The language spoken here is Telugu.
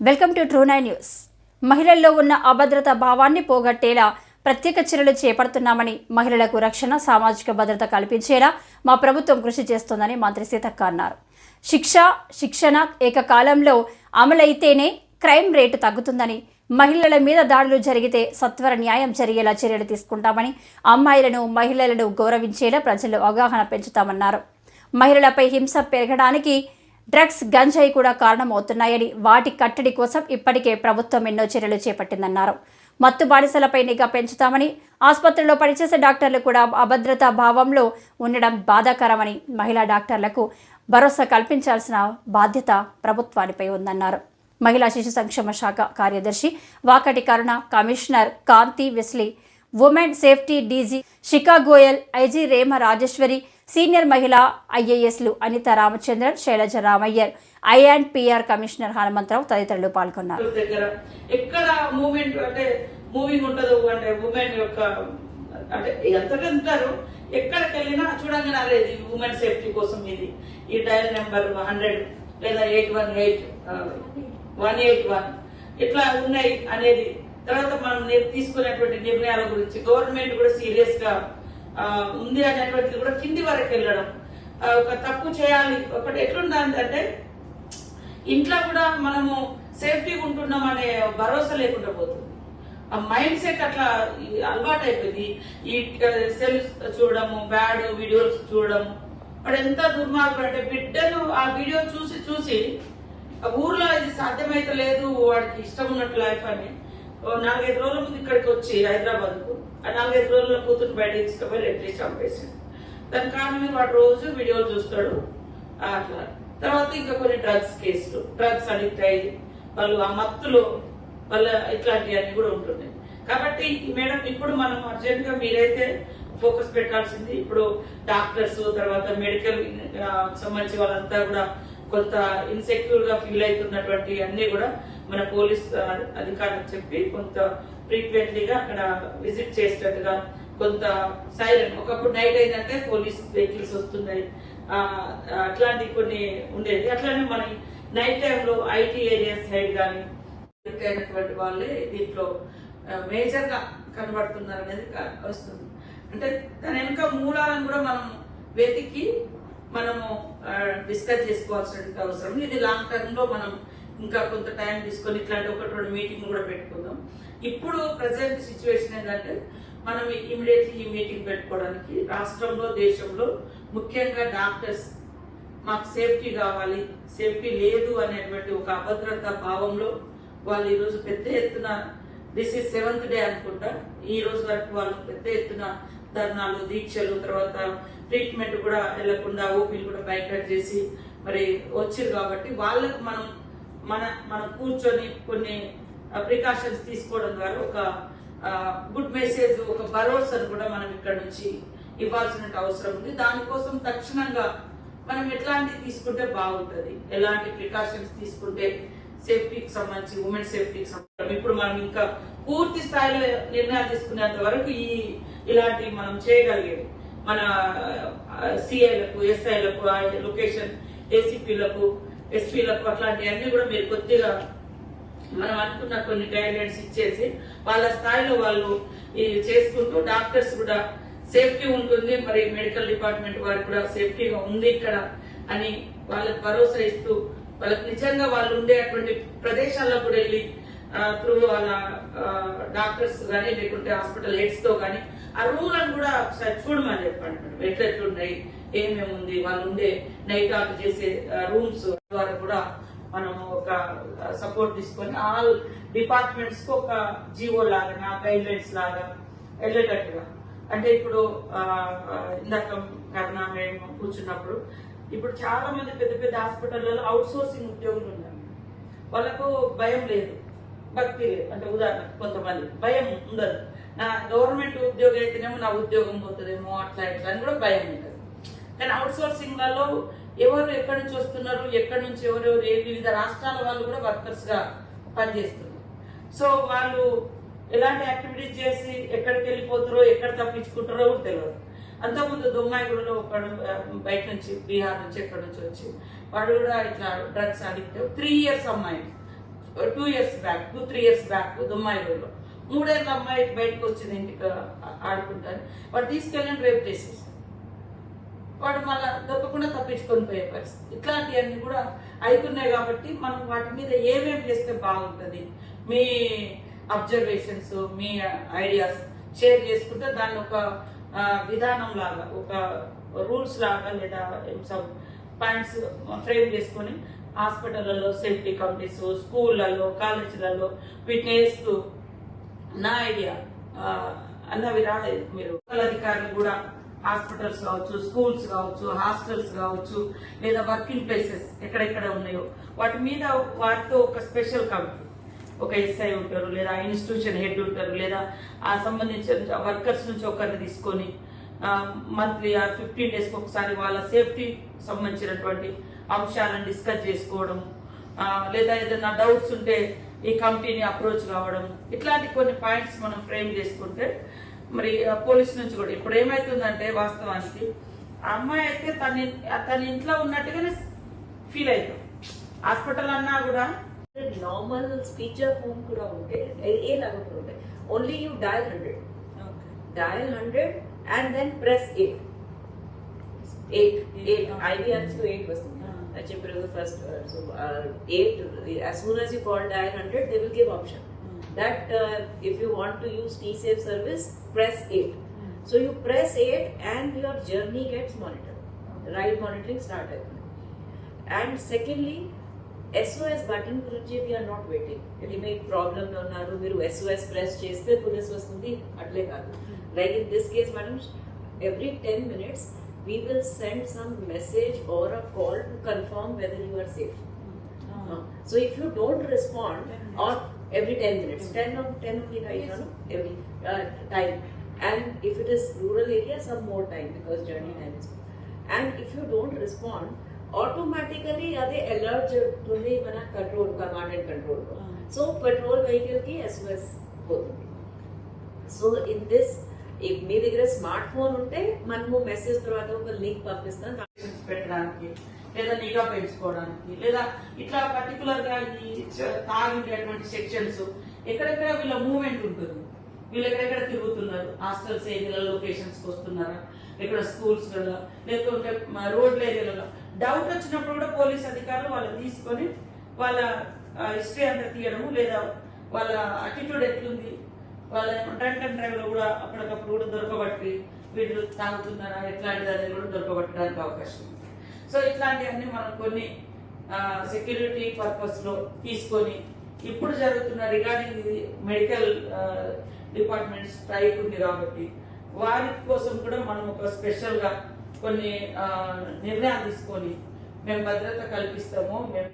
Welcome to ట్రూ9 news. మహిళల్లో ఉన్న అభద్రత భావాన్ని పోగొట్టేలా ప్రత్యేక చర్యలు చేపడుతున్నామని, మహిళలకు రక్షణ, సామాజిక భద్రత కల్పించేలా మా ప్రభుత్వం కృషి చేస్తోందని మంత్రి సీతక్క అన్నారు. శిక్షణ ఏకకాలంలో అమలైతేనే క్రైమ్ రేటు తగ్గుతుందని, మహిళల మీద దాడులు జరిగితే సత్వర న్యాయం జరిగేలా చర్యలు తీసుకుంటామని, అమ్మాయిలను, మహిళలను గౌరవించేలా ప్రజల్లో అవగాహన పెంచుతామన్నారు. మహిళలపై హింస పెరగడానికి డ్రగ్స్, గంజాయి కూడా కారణమవుతున్నాయని, వాటి కట్టడి కోసం ఇప్పటికే ప్రభుత్వం ఎన్నో చర్యలు చేపట్టిందన్నారు. మత్తు బానిసలపై నిఘా పెంచుతామని, ఆసుపత్రిలో పనిచేసే డాక్టర్లు కూడా అభద్రతా భావంలో ఉండడం బాధాకరమని, మహిళా డాక్టర్లకు భరోసా కల్పించాల్సిన బాధ్యత ప్రభుత్వానిపై ఉందన్నారు. మహిళా శిశు సంక్షేమ శాఖ కార్యదర్శి వాకటి కరుణ, కమిషనర్ కాంతి వెస్లీ, ఉమెన్ సేఫ్టీ డీజీ శిఖా గోయల్, ఐజీ రేమ రాజేశ్వరి, సీనియర్ మహిళా ఐఏఎస్లు అనిత రామచంద్రన్, శైలజ రామయ్యర్, ఐ&PR కమిషనర్ హనుమంతరావు తదితరులు పాల్గొన్నారు. ఎక్కడ మూవ్మెంట్ అంటే మూవింగ్ ఉంటదో అంటే ఉమెన్ యొక్క అంటే ఎంత ఉంటారు, ఎక్కడికి వెళ్ళినా చూడంగానే అరే ఇది ఉమెన్ సేఫ్టీ కోసం ఇది ఈ డయల్ నెంబర్ 100 లేదా 818-181 ఇట్లా ఉన్నాయి అనేది. తర్వాత మనం తీసుకునేటువంటి నిర్ణయాల గురించి గవర్నమెంట్ కూడా సీరియస్ గా ఉంది అనేటువంటిది కూడా కింది వరకు వెళ్ళడం. ఒక తప్పు చేయాలి ఒకటి ఎట్లుందంటే ఇంట్లో కూడా మనము సేఫ్టీగా ఉంటున్నాం అనే భరోసా లేకుండా పోతుంది. ఆ మైండ్ సెట్ అట్లా అలవాటు అయిపోయింది. ఈ సెల్స్ చూడడము, బ్యాడ్ వీడియోస్ చూడడము, వాడు ఎంత దుర్మార్గుడు అంటే బిడ్డను ఆ వీడియో చూసి చూసి ఊర్లో ఇది సాధ్యమైతే లేదు, వాడికి ఇష్టం ఉన్నట్టు లైఫ్ అని 4-5 రోజుల ముందు ఇక్కడికి వచ్చి హైదరాబాద్ కు ఆ 4-5 రోజుల కూతురు బయట తీసుకుపోయి ఎట్లీస్ట్ చంపేసింది. దాని కారణమే వాడు రోజు వీడియోలు చూస్తాడు. అట్లా తర్వాత ఇంకా కొన్ని డ్రగ్స్ కేసులు, డ్రగ్స్ అడిక్ట్ అయ్యి వాళ్ళు ఆ మత్తులో వాళ్ళ ఇట్లాంటివన్నీ కూడా ఉంటున్నాయి. కాబట్టి మేడం ఇప్పుడు మనం అర్జెంట్ గా మీరైతే ఫోకస్ పెట్టాల్సింది. ఇప్పుడు డాక్టర్స్ తర్వాత మెడికల్ సంబంధించి వాళ్ళంతా కూడా కొంత ఇన్సెక్యూర్ గా ఫీల్ అవుతున్నటువంటి అన్ని కూడా మన పోలీస్ అధికారులకు చెప్పి కొంత ఫ్రీక్వెంట్లీగా అక్కడ విజిట్ చేసేటట్టుగా కొంత సైరన్, ఒకప్పుడు నైట్ అయిందంటే పోలీస్ వెహికల్స్ వస్తున్నాయి, అట్లాంటి కొన్ని ఉండేది. అట్లానే మన నైట్ టైంలో ఐటీ ఏరియా సైడ్ కానీ అయినటువంటి వాళ్ళే దీంట్లో మేజర్ గా కనబడుతున్నారు అనేది వస్తుంది. అంటే దాని వెనుక మూలాలను కూడా మనం వెతికి మనము డిస్కస్ చేసుకోవాల్సిన అవసరం. ఇది లాంగ్ టర్మ్ లో మనం ఇంకా కొంత టైం తీసుకొని ఇట్లాంటి 1-2 మీటింగ్ కూడా పెట్టుకుందాం. ఇప్పుడు ప్రజెంట్ సిచ్యువేషన్ ఏంటంటే మనం ఇమీడియట్లీ ఈ మీటింగ్ పెట్టుకోవడానికి రాష్ట్రంలో, దేశంలో ముఖ్యంగా డాక్టర్స్ మాకు సేఫ్టీ కావాలి, సేఫ్టీ లేదు అనేటువంటి ఒక అభద్రతా భావంలో వాళ్ళు ఈరోజు పెద్ద ఎత్తున దిస్ ఈజ్ 7th డే అనుకుంటా, ఈ రోజు వరకు వాళ్ళు పెద్ద ఎత్తున ధర్నాలు, దీక్షలు, తర్వాత ట్రీట్మెంట్ కూడా వెళ్లకుండా ఓపీలు కూడా బైకట్ చేసి మరి వచ్చారు. కాబట్టి వాళ్ళకు మనం కూర్చొని కొన్ని ప్రికాషన్స్ తీసుకోవడం ద్వారా ఒక గుడ్ మెసేజ్, ఒక భరోసాను కూడా మనం ఇక్కడ నుంచి ఇవ్వాల్సిన అవసరం ఉంది. దానికోసం తక్షణంగా మనం ఎట్లాంటి తీసుకుంటే బాగుంటుంది, ఎలాంటి ప్రికాషన్స్ తీసుకుంటే సేఫ్టీకి సంబంధించి, ఉమెన్ సేఫ్టీకి సంబంధించి ఇప్పుడు మనం ఇంకా పూర్తి స్థాయిలో నిర్ణయాలు తీసుకునేంత వరకు ఇలాంటి మనం చేయగలిగేది మన సిఐలకు, ఎస్ఐలకు, లొకేషన్ ఏసీపీలకు, ఎస్పీలకు అట్లాంటివన్నీ కూడా మీరు కొద్దిగా మనం అనుకున్న కొన్ని గైడ్లైన్స్ ఇచ్చేసి వాళ్ళ స్థాయిలో వాళ్ళు చేసుకుంటూ డాక్టర్స్ కూడా సేఫ్టీ ఉంటుంది, మరి మెడికల్ డిపార్ట్మెంట్ వారికి కూడా సేఫ్టీగా ఉంది ఇక్కడ అని వాళ్ళకి భరోసా ఇస్తూ వాళ్ళకి నిజంగా వాళ్ళు ఉండేటువంటి ప్రదేశాల్లో కూడా వెళ్ళి త్రూ వాళ్ళ డాక్టర్స్ కానీ లేకుంటే హాస్పిటల్ హెడ్స్ తో కానీ ఆ రూమ్లను కూడా ఒకసారి చూడమని చెప్పండి మేడం. ఎట్లెట్లున్నాయి, ఏమేమి ఉంది, వాళ్ళు ఉండే నైట్ ఆఫ్ చేసే రూమ్స్ ద్వారా కూడా మనం ఒక సపోర్ట్ తీసుకొని ఆల్ డిపార్ట్మెంట్స్ కు ఒక జీవో లాగా, గైడ్ లైన్స్ లాగా వెళ్ళేటట్టుగా. అంటే ఇప్పుడు ఇందాక మేము కూర్చున్నప్పుడు ఇప్పుడు చాలా మంది పెద్ద పెద్ద హాస్పిటల్లో అవుట్ సోర్సింగ్ ఉద్యోగులు ఉన్నారు. వాళ్ళకు భయం లేదు, భక్తి లేదు. అంటే ఉదాహరణ కొంతమంది భయం ఉండదు, నా గవర్నమెంట్ ఉద్యోగం అయితేనేమో నా ఉద్యోగం పోతుందేమో అట్లా ఇట్లా అని కూడా భయం ఉంటుంది. కానీ అవుట్ సోర్సింగ్ లలో ఎవరు ఎక్కడి నుంచి వస్తున్నారు, ఎక్కడి నుంచి ఎవరెవరు వివిధ రాష్ట్రాల వాళ్ళు కూడా వర్కర్స్ గా పనిచేస్తున్నారు. సో వాళ్ళు ఎలాంటి యాక్టివిటీస్ చేసి ఎక్కడికి వెళ్ళిపోతారో, ఎక్కడ తప్పించుకుంటారో కూడా తెలియదు. అంతకుముందు దొమ్మాయిగూడలో ఒకడు బయట నుంచి, బీహార్ నుంచి ఎక్కడి నుంచి వచ్చి వాడు కూడా ఇట్లా డ్రగ్స్ అడిక్ట్ 3 years అమ్మాయి 2 years బ్యాక్ 2-3 years బ్యాక్ దుమ్మాయిలో 3 ఏళ్ళ అమ్మాయి బయటకు వచ్చింది ఇంటికి ఆడుకుంటాను, వాడు తీసుకెళ్ళి రేపు చేసేసాడు. వాడు మళ్ళీ దొరకకుండా తప్పించుకొని పోయే పరిస్థితి. ఇట్లాంటివన్నీ కూడా అవుతున్నాయి. కాబట్టి మనం వాటి మీద ఏమేమి చేస్తే బాగుంటుంది, మీ అబ్జర్వేషన్స్, మీ ఐడియాస్ షేర్ చేసుకుంటే దాన్ని ఒక విధానం లాగా, ఒక రూల్స్ లాగా లేదా సమ్ పాయింట్స్ ఫ్రేమ్ చేసుకొని హాస్పిటళ్లలో సేఫ్టీ కమిటీస్, స్కూళ్ళలో, కాలేజీలలో వీటిని వేస్తూ నా ఐడియా అన్నవి రాలేదు. మీరు అధికారులు కూడా హాస్పిటల్స్ కావచ్చు, స్కూల్స్ కావచ్చు, హాస్టల్స్ కావచ్చు, లేదా వర్కింగ్ ప్లేసెస్ ఎక్కడెక్కడ ఉన్నాయో వాటి మీద వాటితో ఒక స్పెషల్ కమిటీ, ఒక ఎస్ఐ ఉంటారు, లేదా ఇన్స్టిట్యూషన్ హెడ్ ఉంటారు, లేదా ఆ సంబంధించిన వర్కర్స్ నుంచి ఒకరిని తీసుకొని మంత్లీ 15 days ఒకసారి వాళ్ళ సేఫ్టీ సంబంధించినటువంటి అంశాలను డిస్కస్ చేసుకోవడం, లేదా ఏదైనా డౌట్స్ ఉంటే ఈ కమిటీని అప్రోచ్ కావడం, ఇట్లాంటి కొన్ని పాయింట్స్ మనం ఫ్రేమ్ చేసుకుంటే మరి పోలీస్ నుంచి కూడా ఇప్పుడు ఏమైతుందంటే వాస్తవానికి ఆ అమ్మాయి అయితే తన ఇంట్లో ఉన్నట్టుగానే ఫీల్ అవుతాం. హాస్పిటల్ అన్నా కూడా నార్మల్ స్పీచర్ ఫోన్ కూడా ఉంటే ఏ లాగా ఉంటాయి. Only you dial 100 and then press 8 IVRs to 8 వస్తుంది. చెప్పారు first. So 8 as soon as you call dial 100 they will give option that if you want to use T-Safe service press 8. So you press 8 and your journey gets monitored. Ride monitoring start అవుతుంది. And secondly SOS button గురించి we are not waiting. ఇది మీ ప్రాబ్లమ్ లో ఉన్నారు, మీరు SOS ప్రెస్ చేస్తే పోలీస్ వస్తుంది, అట్లే కాదు. Like in this case madam, every 10 minutes we will send some message or a call to confirm whether you are safe. So if you don't respond, or every 10 minutes, 10 only right now, every time. And if it is rural area, some more time because journey time is. And if you don't respond, automatically ade alert చేస్తుంది మన control, command and control. So petrol vehicle కి SOS పోతుంది. సో ఇన్ దిస్ మీ దగ్గర స్మార్ట్ ఫోన్ ఉంటే మనము మెసేజ్ తర్వాత ఒక లింక్ పంపిస్తాం పెట్టడానికి, లేదా నిఘా పెంచుకోవడానికి, లేదా ఇట్లా పర్టికులర్ గా ఈ తాగిండేటువంటి సెక్షన్స్ ఎక్కడెక్కడ వీళ్ళ మూవ్మెంట్ ఉంటుంది, వీళ్ళు ఎక్కడెక్కడ తిరుగుతున్నారు, హాస్టల్స్ ఏరియాలో లొకేషన్స్ కి వస్తున్నారా, ఇక్కడ స్కూల్స్ లలో, లేకుంటే రోడ్ల ఏరియాలలో డౌట్ వచ్చినప్పుడు కూడా పోలీస్ అధికారులు వాళ్ళని తీసుకొని వాళ్ళ హిస్టరీ అంతా తీయడము, లేదా వాళ్ళ అటిట్యూడ్ ఎట్లుంది, వాళ్ళ డ్రంక్ అండ్ డ్రైవ్ లో కూడా అప్పటికప్పుడు కూడా దొరకబట్టి వీళ్ళు తాగుతున్నారా ఎట్లాంటిది అనేది కూడా దొరకబట్టడానికి అవకాశం ఉంది. సో ఇట్లాంటివన్నీ మనం కొన్ని సెక్యూరిటీ పర్పస్ లో తీసుకొని ఇప్పుడు జరుగుతున్న రిగార్డింగ్ ఇది మెడికల్ డిపార్ట్మెంట్ స్ట్రైక్ ఉంది కాబట్టి వారి కోసం కూడా మనం ఒక స్పెషల్ గా కొన్ని నిర్ణయాలు తీసుకొని మేము భద్రత కల్పిస్తాము. మేము